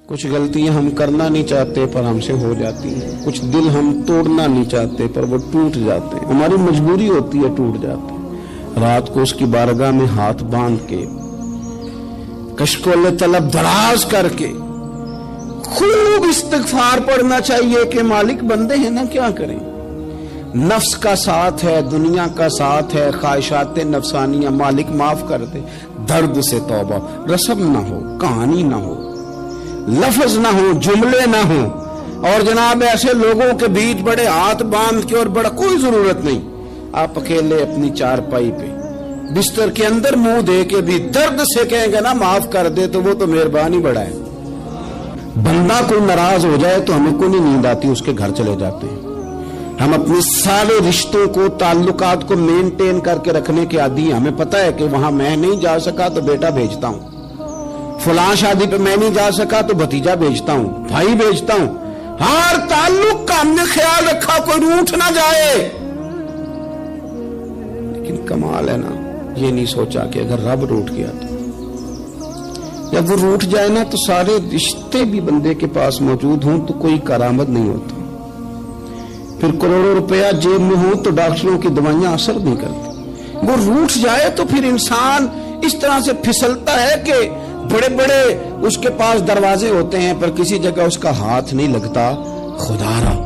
کچھ غلطیاں ہم کرنا نہیں چاہتے پر ہم سے ہو جاتی ہیں، کچھ دل ہم توڑنا نہیں چاہتے پر وہ ٹوٹ جاتے ہیں، ہماری مجبوری ہوتی ہے ٹوٹ جاتے ہیں۔ رات کو اس کی بارگاہ میں ہاتھ باندھ کے کشکول طلب دراز کر کے خوب استغفار پڑھنا چاہیے کہ مالک بندے ہیں نا، کیا کریں، نفس کا ساتھ ہے، دنیا کا ساتھ ہے، خواہشات نفسانیہ، مالک معاف کر دے۔ درد سے توبہ، رسم نہ ہو، کہانی نہ ہو، لفظ نہ ہو، جملے نہ ہو، اور جناب ایسے لوگوں کے بیچ بڑے ہاتھ باندھ کے اور بڑا کوئی ضرورت نہیں، آپ اکیلے اپنی چارپائی پہ بستر کے اندر منہ دے کے بھی درد سے کہیں گے نا معاف کر دے تو وہ تو مہربانی بڑا ہے۔ بندہ کوئی ناراض ہو جائے تو ہمیں کو نہیں نیند آتی، اس کے گھر چلے جاتے ہیں۔ ہم اپنے سارے رشتوں کو، تعلقات کو مینٹین کر کے رکھنے کے عادی ہیں، ہمیں پتہ ہے کہ وہاں میں نہیں جا سکا تو بیٹا بھیجتا ہوں، فلاں شادی پہ میں نہیں جا سکا تو بھتیجا بھیجتا ہوں، بھائی بھیجتا ہوں، ہر تعلق کا ہم نے خیال رکھا کوئی روٹھ نہ جائے۔ لیکن کمال ہے نا، یہ نہیں سوچا کہ اگر رب روٹ گیا تو جب وہ روٹ جائے نا تو سارے رشتے بھی بندے کے پاس موجود ہوں تو کوئی کارآمد نہیں ہوتا، پھر کروڑوں روپیہ جیب میں ہوں تو ڈاکٹروں کی دوائیاں اثر نہیں کرتی۔ وہ روٹ جائے تو پھر انسان اس طرح سے پھسلتا ہے کہ بڑے بڑے اس کے پاس دروازے ہوتے ہیں پر کسی جگہ اس کا ہاتھ نہیں لگتا۔ خدا را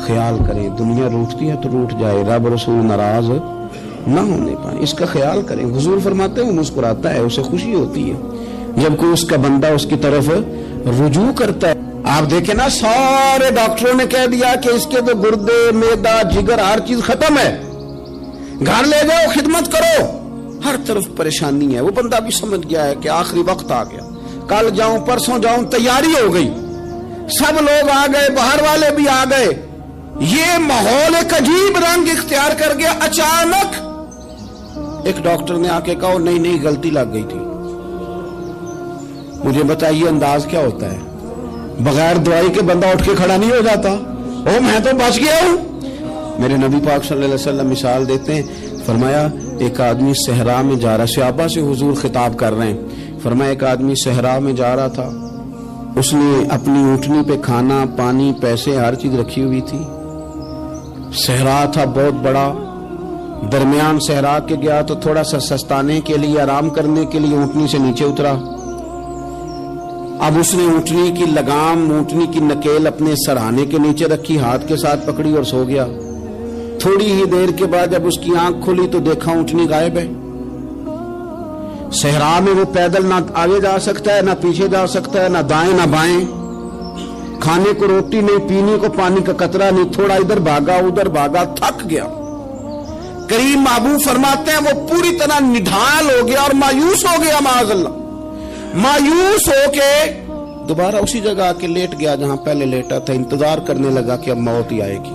خیال کریں، دنیا روٹتی ہے تو روٹ جائے، رب رسول ناراض نہ ہونے پائے، اس کا خیال کریں۔ حضور فرماتے ہیں وہ مسکراتا ہے، اسے خوشی ہوتی ہے جب کوئی اس کا بندہ اس کی طرف رجوع کرتا ہے۔ آپ دیکھیں نا، سارے ڈاکٹروں نے کہہ دیا کہ اس کے تو گردے، معدہ، جگر ہر چیز ختم ہے، گھر لے جاؤ، خدمت کرو، ہر طرف پریشانی ہے۔ وہ بندہ بھی سمجھ گیا ہے کہ آخری وقت آ گیا، کل جاؤں پرسوں جاؤں، تیاری ہو گئی، سب لوگ آ گئے، باہر والے بھی آ گئے، یہ ماحول ایک عجیب رنگ اختیار کر گیا۔ اچانک ایک ڈاکٹر نے آ کے کہا نہیں نہیں غلطی لگ گئی تھی۔ مجھے بتائیے انداز کیا ہوتا ہے؟ بغیر دوائی کے بندہ اٹھ کے کھڑا نہیں ہو جاتا، او میں تو بچ گیا ہوں۔ میرے نبی پاک صلی اللہ علیہ وسلم مثال دیتے ہیں، فرمایا ایک آدمی صحرا میں جا رہا، صحابہ سے حضور خطاب کر رہے ہیں، فرمایا ایک آدمی صحرا میں جا رہا تھا، اس نے اپنی اونٹنی پہ کھانا، پانی، پیسے، ہر چیز رکھی ہوئی تھی۔ صحرا تھا بہت بڑا، درمیان صحرا کے گیا تو تھوڑا سا سستانے کے لیے، آرام کرنے کے لیے اونٹنی سے نیچے اترا۔ اب اس نے اونٹنی کی لگام، اونٹنی کی نکیل اپنے سرہانے کے نیچے رکھی، ہاتھ کے ساتھ پکڑی اور سو گیا۔ تھوڑی ہی دیر کے بعد جب اس کی آنکھ کھلی تو دیکھا اونٹنی غائب ہے۔ صحرا میں وہ پیدل نہ آگے جا سکتا ہے، نہ پیچھے جا سکتا ہے، نہ دائیں نہ بائیں، کھانے کو روٹی نہیں، پینے کو پانی کا قطرہ نہیں، تھوڑا ادھر بھاگا ادھر بھاگا، تھک گیا۔ کریم محبوب فرماتے ہیں وہ پوری طرح نڈھال ہو گیا اور مایوس ہو گیا، معاذ اللہ، مایوس ہو کے دوبارہ اسی جگہ آ کے لیٹ گیا جہاں پہلے لیٹا تھا، انتظار کرنے لگا کہ اب موت ہی آئے گی،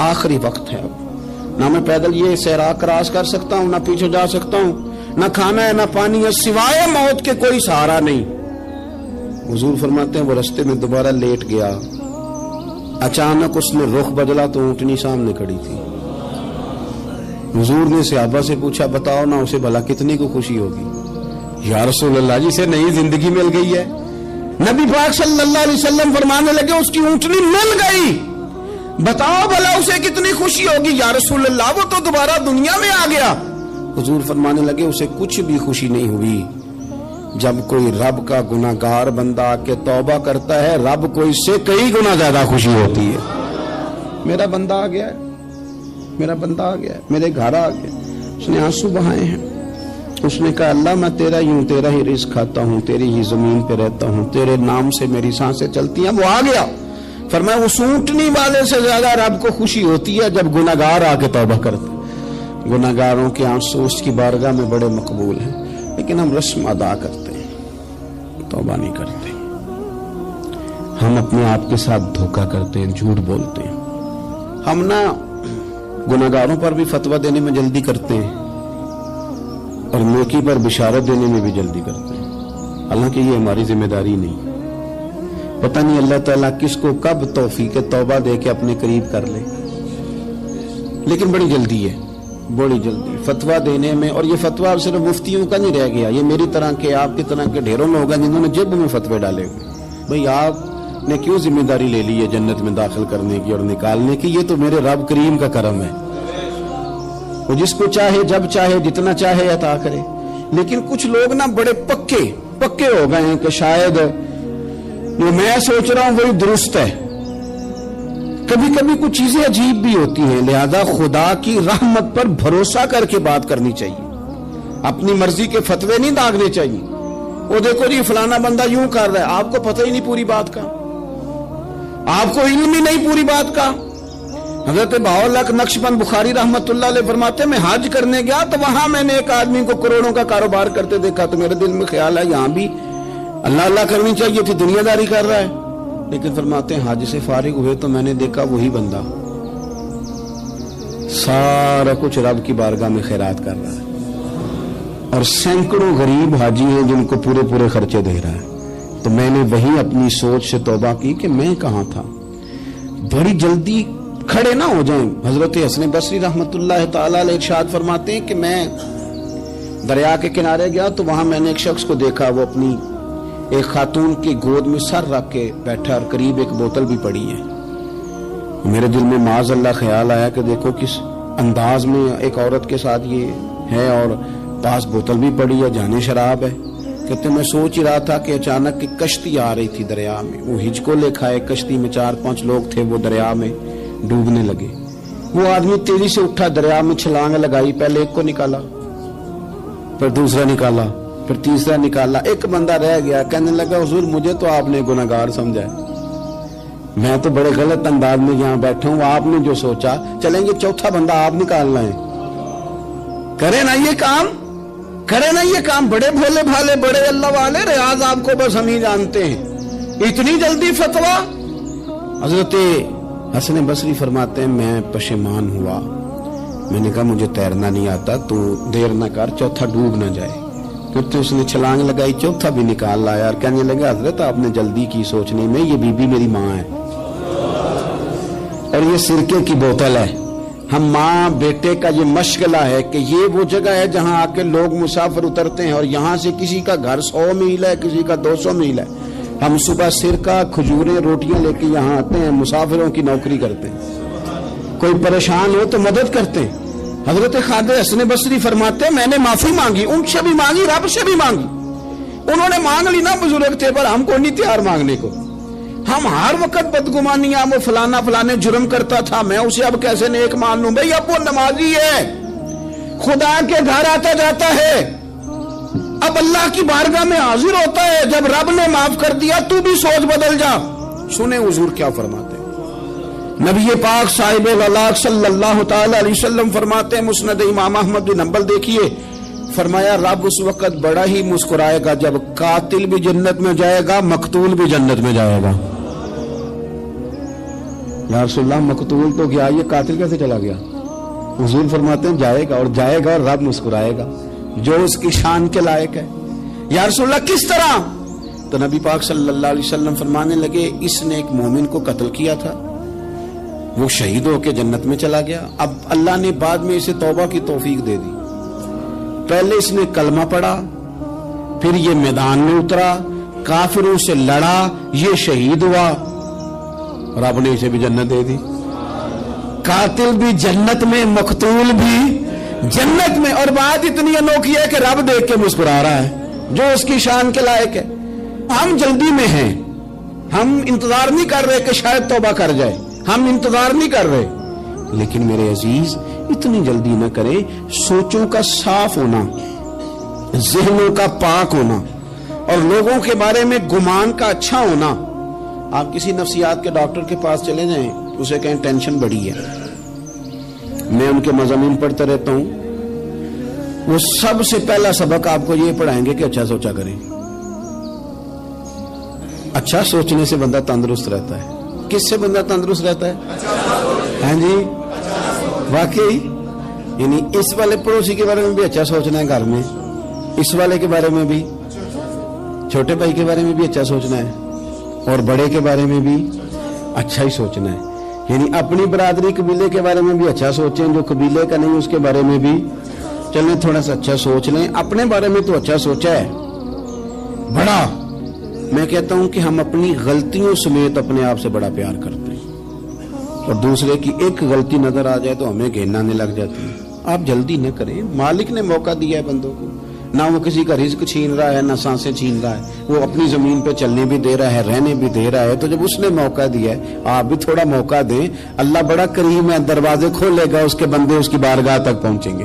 آخری وقت ہے، اب نہ میں پیدل یہ صحرا کراس کر سکتا ہوں، نہ پیچھے جا سکتا ہوں، نہ کھانا ہے نہ پانی ہے، سوائے موت کے کوئی سہارا نہیں۔ حضور فرماتے ہیں وہ رستے میں دوبارہ لیٹ گیا، اچانک اس نے رخ بدلا تو اونٹنی سامنے کھڑی تھی۔ حضور نے صحابہ سے پوچھا بتاؤ نا اسے بھلا کتنی کو خوشی ہوگی؟ یا رسول اللہ جی سے نئی زندگی مل گئی ہے۔ نبی پاک صلی اللہ علیہ وسلم فرمانے لگے اس کی اونٹنی مل گئی، بتاؤ بھلا اسے کتنی خوشی ہوگی؟ یا رسول اللہ وہ تو دوبارہ دنیا میں آ گیا۔ حضور فرمانے لگے اسے کچھ بھی خوشی نہیں ہوئی۔ جب کوئی رب کا گناہگار بندہ آ کے توبہ کرتا ہے، رب کو اس سے کئی گنا زیادہ خوشی ہوتی ہے۔ میرا بندہ آ گیا ہے، میرا بندہ آ گیا ہے، میرے گھر آ گیا، اس نے آنسو بہائے ہیں، اس نے کہا اللہ میں تیرا ہی ہوں، تیرا ہی رزق کھاتا ہوں، تیری ہی زمین پہ رہتا ہوں، تیرے نام سے میری سانسیں چلتی ہیں۔ وہ آ گیا۔ فرمایا اس اونٹنی والے سے زیادہ رب کو خوشی ہوتی ہے جب گناہگار آ کے توبہ کرتے۔ گناہگاروں کے آنسو اس کی بارگاہ میں بڑے مقبول ہیں، لیکن ہم رسم ادا کرتے ہیں، توبہ نہیں کرتے۔ ہم اپنے آپ کے ساتھ دھوکہ کرتے ہیں، جھوٹ بولتے ہیں۔ ہم نہ گناہگاروں پر بھی فتویٰ دینے میں جلدی کرتے ہیں اور نیکی پر بشارت دینے میں بھی جلدی کرتے ہیں، حالانکہ یہ ہماری ذمہ داری نہیں۔ پتہ نہیں اللہ تعالیٰ کس کو کب توفیق توبہ دے کے اپنے قریب کر لے، لیکن بڑی جلدی ہے۔ بڑی جلدی فتوا دینے میں. اور یہ فتوا صرف مفتیوں کا نہیں رہ گیا, یہ میری طرح کے آپ کی طرح کے ڈھیروں لوگ ہیں جنہوں نے جیب میں فتوے ڈالے ہوئے. بھئی آپ نے کیوں ذمہ داری لے لی ہے جنت میں داخل کرنے کی اور نکالنے کی؟ یہ تو میرے رب کریم کا کرم ہے, وہ جس کو چاہے جب چاہے جتنا چاہے عطا کرے. لیکن کچھ لوگ نا بڑے پکے ہو گئے ہیں کہ شاید جو میں سوچ رہا ہوں وہی درست ہے. کبھی کبھی کچھ چیزیں عجیب بھی ہوتی ہیں, لہذا خدا کی رحمت پر بھروسہ کر کے بات کرنی چاہیے, اپنی مرضی کے فتوے نہیں داغنے چاہیے. وہ دیکھو جی فلانا بندہ یوں کر رہا ہے, آپ کو پتہ ہی نہیں پوری بات کا, آپ کو علم ہی نہیں پوری بات کا. حضرت بہاءاللہ نقشبند بخاری رحمت اللہ علیہ فرماتے ہیں میں حج کرنے گیا تو وہاں میں نے ایک آدمی کو کروڑوں کا کاروبار کرتے دیکھا, تو میرے دل میں خیال ہے یہاں بھی اللہ کرنی چاہیے تھی, دنیا داری کر رہا ہے. لیکن فرماتے ہیں حج سے فارغ ہوئے تو میں نے دیکھا وہی بندہ سارا کچھ رب کی بارگاہ میں خیرات کر رہا ہے, اور سینکڑوں غریب حاجی ہیں جن کو پورے خرچے دے رہا ہے. تو میں نے وہی اپنی سوچ سے توبہ کی کہ میں کہاں تھا. بڑی جلدی کھڑے نہ ہو جائیں. حضرت حسن بصری رحمت اللہ تعالی علیہ ارشاد فرماتے ہیں کہ میں دریا کے کنارے گیا تو وہاں میں نے ایک شخص کو دیکھا, وہ اپنی ایک خاتون کی گود میں سر رکھ کے بیٹھا اور قریب ایک بوتل بھی پڑی ہے. میرے دل میں معاذ اللہ خیال آیا کہ دیکھو کس انداز میں ایک عورت کے ساتھ یہ ہے اور پاس بوتل بھی پڑی ہے, جانے شراب ہے. کہتے میں سوچ ہی رہا تھا کہ اچانک ایک کشتی آ رہی تھی دریا میں, وہ ہج کو لے کھائے, کشتی میں 4-5 لوگ تھے, وہ دریا میں ڈوبنے لگے. وہ آدمی تیزی سے اٹھا, دریا میں چھلانگ لگائی, پہلے ایک کو نکالا, پھر دوسرا نکالا, پھر تیسرا نکالا. ایک بندہ رہ گیا, کہنے لگا حضور مجھے تو آپ نے گناہگار سمجھا ہے, میں تو بڑے غلط انداز میں یہاں بیٹھا ہوں, آپ نے جو سوچا چلیں گے چوتھا بندہ آپ نکالنا ہے, کرے نا یہ کام. بڑے بھولے بھالے بڑے اللہ والے, ریاض آپ کو بس ہم ہی جانتے ہیں, اتنی جلدی فتوا. حضرت حسن بصری فرماتے ہیں میں پشیمان ہوا, میں نے کہا مجھے تیرنا نہیں آتا, تو دیر نہ کر چوتھا ڈوب نہ جائے. پھر تو اس نے چھلانگ لگائی, چوتھا بھی نکال لایا اور کہنے لگا حضرت آپ نے جلدی کی سوچنے میں, یہ بی بی میری ماں ہے اور یہ سرکے کی بوتل ہے. ہم ماں بیٹے کا یہ مشغلہ ہے کہ یہ وہ جگہ ہے جہاں آ کے لوگ مسافر اترتے ہیں, اور یہاں سے کسی کا گھر 100 میل ہے, کسی کا 200 میل ہے. ہم صبح سرکہ کھجوریں روٹیاں لے کے یہاں آتے ہیں, مسافروں کی نوکری کرتے ہیں, کوئی پریشان ہو تو مدد کرتے ہیں. حضرت خواجہ حسن بصری فرماتے ہیں میں نے معافی مانگی, ان سے بھی مانگی, رب سے بھی مانگی. انہوں نے مانگ لی نا, بزرگ تھے, پر ہم کو نہیں تیار مانگنے کو. ہم ہر وقت بدگمانیاں, وہ فلانے جرم کرتا تھا, میں اسے اب کیسے نیک مان لوں. بھئی اب وہ نمازی ہے, خدا کے گھر آتا جاتا ہے, اب اللہ کی بارگاہ میں حاضر ہوتا ہے. جب رب نے معاف کر دیا تو بھی سوچ بدل جا. سنیں حضور کیا فرماتے ہیں. نبی پاک صاحب العلاق صلی اللہ تعالی علیہ وسلم فرماتے ہیں, مسند امام احمد بن حنبل دیکھیے, فرمایا رب اس وقت بڑا ہی مسکرائے گا جب قاتل بھی جنت میں جائے گا, مقتول بھی جنت میں جائے گا. یا رسول اللہ مقتول تو گیا, یہ قاتل کیسے چلا گیا؟ حضور فرماتے ہیں جائے گا, اور رب مسکرائے گا جو اس کی شان کے لائق ہے. یا رسول اللہ کس طرح؟ تو نبی پاک صلی اللہ علیہ وسلم فرمانے لگے اس نے ایک مومن کو قتل کیا تھا, وہ شہید ہو کے جنت میں چلا گیا. اب اللہ نے بعد میں اسے توبہ کی توفیق دے دی. پہلے اس نے کلمہ پڑھا, پھر یہ میدان میں اترا, کافروں سے لڑا, یہ شہید ہوا, رب نے اسے بھی جنت دے دی. قاتل بھی جنت میں, مقتول بھی جنت میں. اور بات اتنی انوکھی ہے کہ رب دیکھ کے مسکرا رہا ہے جو اس کی شان کے لائق ہے. ہم جلدی میں ہیں, ہم انتظار نہیں کر رہے کہ شاید توبہ کر جائے, ہم انتظار نہیں کر رہے. لیکن میرے عزیز اتنی جلدی نہ کرے. سوچوں کا صاف ہونا, ذہنوں کا پاک ہونا, اور لوگوں کے بارے میں گمان کا اچھا ہونا. آپ کسی نفسیات کے ڈاکٹر کے پاس چلے جائیں, اسے کہیں ٹینشن بڑی ہے, میں ان کے مضامین پڑھتا رہتا ہوں, وہ سب سے پہلا سبق آپ کو یہ پڑھائیں گے کہ اچھا سوچا کریں. اچھا سوچنے سے بندہ تندرست رہتا ہے. کس سے بندہ تندرست رہتا ہے؟ ہاں جی واقعی. یعنی اس والے پڑوسی کے بارے میں بھی اچھا سوچنا ہے گھر میں, اس والے کے بارے میں بھی, چھوٹے بھائی کے بارے میں بھی اچھا سوچنا ہے, اور بڑے کے بارے میں بھی اچھا ہی سوچنا ہے. یعنی اپنی برادری قبیلے کے بارے میں بھی اچھا سوچیں, جو قبیلے کا نہیں اس کے بارے میں بھی چلیں تھوڑا سا اچھا سوچ لیں. اپنے بارے میں تو اچھا سوچا ہے بڑا. میں کہتا ہوں کہ ہم اپنی غلطیوں سمیت اپنے آپ سے بڑا پیار کرتے ہیں, اور دوسرے کی ایک غلطی نظر آ جائے تو ہمیں گھینانے لگ جاتی ہے. آپ جلدی نہ کریں, مالک نے موقع دیا ہے بندوں کو, نہ وہ کسی کا رزق چھین رہا ہے نہ سانسیں چھین رہا ہے, وہ اپنی زمین پہ چلنے بھی دے رہا ہے, رہنے بھی دے رہا ہے. تو جب اس نے موقع دیا ہے آپ بھی تھوڑا موقع دیں. اللہ بڑا کریم ہے, دروازے کھولے گا, اس کے بندے اس کی بارگاہ تک پہنچیں گے.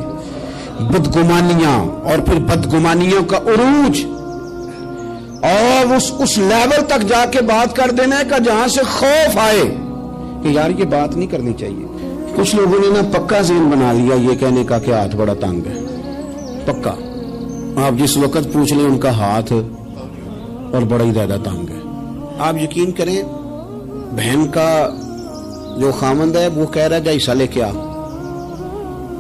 بدگمانیاں اور پھر بدگمانیوں کا عروج, اور اس لیول تک جا کے بات کر دینا ہے کہ جہاں سے خوف آئے کہ یار یہ بات نہیں کرنی چاہیے. کچھ لوگوں نے نا پکا ذہن بنا لیا یہ کہنے کا کہ ہاتھ بڑا تنگ ہے. پکا آپ جس وقت پوچھ لیں ان کا ہاتھ اور بڑا ہی زیادہ تنگ ہے. آپ یقین کریں بہن کا جو خامند ہے وہ کہہ رہا ہے جا حصہ لے کے آ,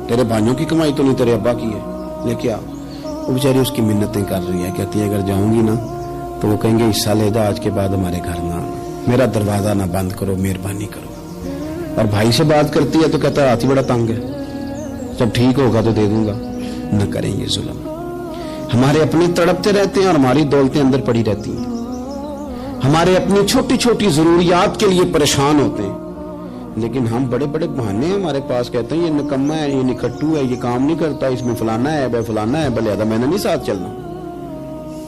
تیرے بھائیوں کی کمائی تو نہیں تیرے ابا کی ہے, لے کے آ. وہ بیچاری اس کی منتیں کر رہی ہے, کہتی ہے اگر جاؤں گی نا تو وہ کہیں گے حصہ لے جا, آج کے بعد ہمارے گھر نہ, میرا دروازہ نہ بند کرو, مہربانی کرو. اور بھائی سے بات کرتی ہے تو کہتا ہے ہاتھ ہی بڑا تنگ ہے, جب ٹھیک ہوگا تو دے دوں گا. نہ کریں یہ ظلم. ہمارے اپنے تڑپتے رہتے ہیں اور ہماری دولتیں اندر پڑی رہتی ہیں. ہمارے اپنی چھوٹی چھوٹی ضروریات کے لیے پریشان ہوتے ہیں, لیکن ہم بڑے بڑے بہانے ہیں ہمارے پاس, کہتے ہیں یہ نکما ہے, یہ نکھٹو ہے, یہ کام نہیں کرتا, اس میں فلانا ہے, بے فلانا ہے, بلے میں نے نہیں ساتھ چلنا.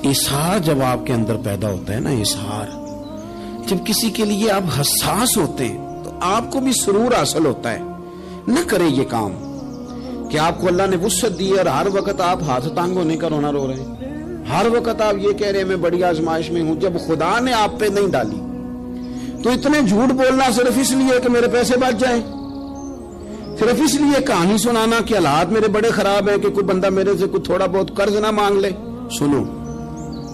اظہار جب آپ کے اندر پیدا ہوتا ہے نا, اظہار جب کسی کے لیے آپ حساس ہوتے ہیں تو آپ کو بھی سرور حاصل ہوتا ہے. نہ کریں یہ کام کہ آپ کو اللہ نے وسعت دی اور ہر وقت آپ ہاتھ تانگ ہونے کا رونا رو رہے ہیں, ہر وقت آپ یہ کہہ رہے ہیں میں بڑی آزمائش میں ہوں, جب خدا نے آپ پہ نہیں ڈالی. تو اتنے جھوٹ بولنا صرف اس لیے کہ میرے پیسے بچ جائیں, صرف اس لیے کہانی سنانا کہ حالات میرے بڑے خراب ہیں کہ کوئی بندہ میرے سے کوئی تھوڑا بہت قرض نہ مانگ لے. سنو,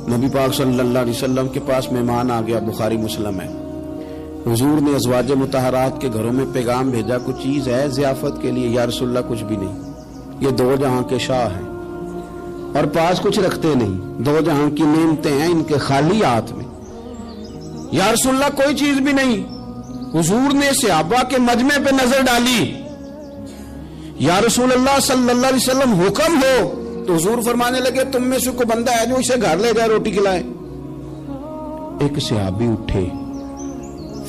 نبی پاک صلی اللہ علیہ وسلم کے پاس مہمان آ گیا, بخاری مسلم ہے. حضور نے ازواج مطہرات کے گھروں میں پیغام بھیجا, کچھ چیز ہے ضیافت کے لیے؟ یا رسول اللہ کچھ بھی نہیں, یہ دو جہاں کے شاہ ہیں اور پاس کچھ رکھتے نہیں, دو جہاں کی نعمتیں ہیں ان کے خالی ہاتھ میں. یا رسول اللہ کوئی چیز بھی نہیں. حضور نے صحابہ کے مجمع پہ نظر ڈالی, یا رسول اللہ صلی اللہ علیہ وسلم حکم ہو. تو حضور فرمانے لگے تم میں سے کوئی بندہ ہے جو اسے گھر لے جائے روٹی کھلائے. ایک صحابی اٹھے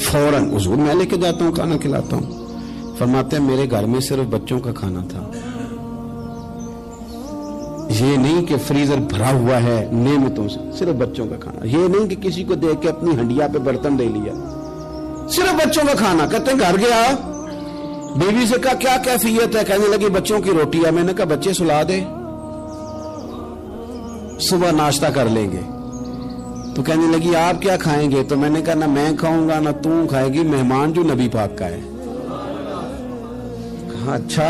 فوراً, حضور میں لے کے جاتا ہوں کھانا کھلاتا ہوں. فرماتے ہیں میرے گھر میں صرف بچوں کا کھانا تھا, یہ نہیں کہ فریزر بھرا ہوا ہے نعمتوں سے, صرف بچوں کا کھانا. یہ نہیں کہ کسی کو دیکھ کے اپنی ہنڈیا پہ برتن دے لیا, صرف بچوں کا کھانا. کہتے ہیں گھر گیا, بیوی سے کہا کیا کیفیت ہے؟ کہنے لگی بچوں کی روٹی ہے. میں نے کہا بچے سلا دے, صبح ناشتہ کر لیں گے. تو کہنے لگی آپ کیا کھائیں گے؟ تو میں نے کہا نہ میں کھاؤں گا نہ تم کھائے گی, مہمان جو نبی پاک کا ہے. کہا اچھا,